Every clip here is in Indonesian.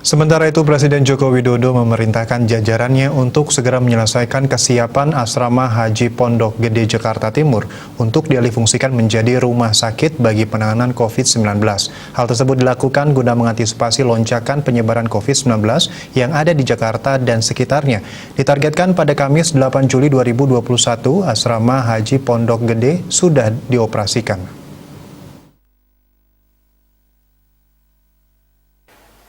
Sementara itu, Presiden Joko Widodo memerintahkan jajarannya untuk segera menyelesaikan kesiapan asrama Haji Pondok Gede Jakarta Timur untuk dialihfungsikan menjadi rumah sakit bagi penanganan COVID-19. Hal tersebut dilakukan guna mengantisipasi lonjakan penyebaran COVID-19 yang ada di Jakarta dan sekitarnya. Ditargetkan pada Kamis 8 Juli 2021, asrama Haji Pondok Gede sudah dioperasikan.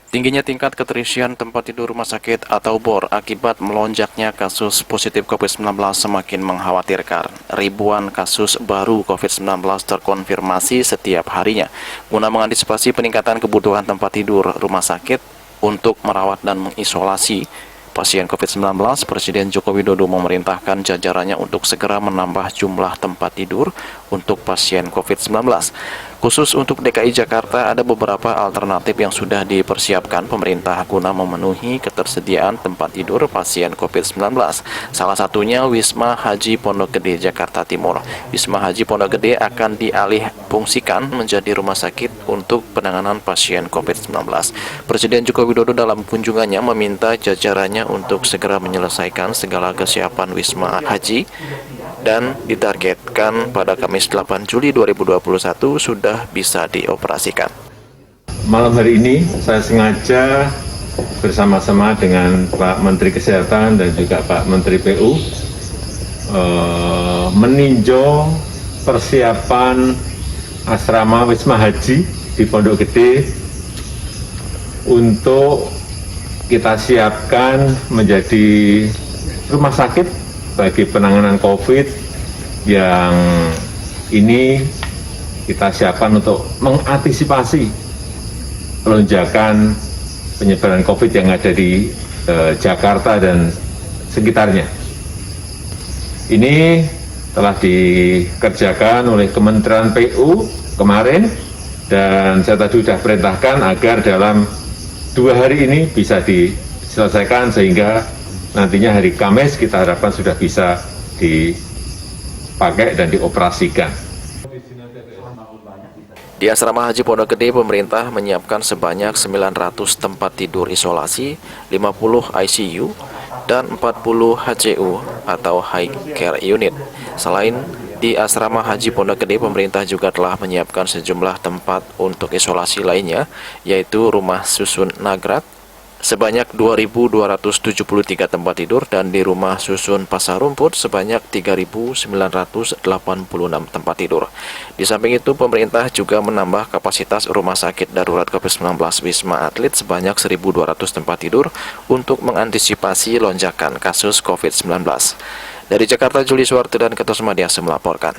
Tingginya tingkat keterisian tempat tidur rumah sakit atau BOR akibat melonjaknya kasus positif COVID-19 semakin mengkhawatirkan. Ribuan kasus baru COVID-19 terkonfirmasi setiap harinya. Guna mengantisipasi peningkatan kebutuhan tempat tidur rumah sakit untuk merawat dan mengisolasi pasien COVID-19, Presiden Joko Widodo memerintahkan jajarannya untuk segera menambah jumlah tempat tidur untuk pasien COVID-19. Khusus untuk DKI Jakarta, ada beberapa alternatif yang sudah dipersiapkan pemerintah guna memenuhi ketersediaan tempat tidur pasien COVID-19. Salah satunya Wisma Haji Pondok Gede Jakarta Timur. Wisma Haji Pondok Gede akan dialihfungsikan menjadi rumah sakit untuk penanganan pasien COVID-19. Presiden Joko Widodo dalam kunjungannya meminta jajarannya untuk segera menyelesaikan segala kesiapan Wisma Haji dan ditargetkan pada Kamis 8 Juli 2021 sudah bisa dioperasikan. Malam hari ini saya sengaja bersama-sama dengan Pak Menteri Kesehatan dan juga Pak Menteri PU meninjau persiapan asrama Wisma Haji di Pondok Gede untuk kita siapkan menjadi rumah sakit bagi penanganan COVID yang ini kita siapkan untuk mengantisipasi lonjakan penyebaran COVID yang ada di Jakarta dan sekitarnya. Ini telah dikerjakan oleh Kementerian PU kemarin dan saya tadi sudah perintahkan agar dalam 2 hari ini bisa diselesaikan sehingga nantinya hari Kamis kita harapkan sudah bisa dipakai dan dioperasikan. Di Asrama Haji Pondok Gede, pemerintah menyiapkan sebanyak 900 tempat tidur isolasi, 50 ICU, dan 40 HCU atau High Care Unit. Selain di Asrama Haji Pondok Gede, pemerintah juga telah menyiapkan sejumlah tempat untuk isolasi lainnya, yaitu Rumah Susun Nagrak, sebanyak 2.273 tempat tidur, dan di Rumah Susun Pasar Rumput sebanyak 3.986 tempat tidur. Di samping itu, pemerintah juga menambah kapasitas Rumah Sakit Darurat COVID-19 Wisma Atlet sebanyak 1.200 tempat tidur untuk mengantisipasi lonjakan kasus COVID-19. Dari Jakarta, Juli Suwarto dan Ketos Madiasa melaporkan.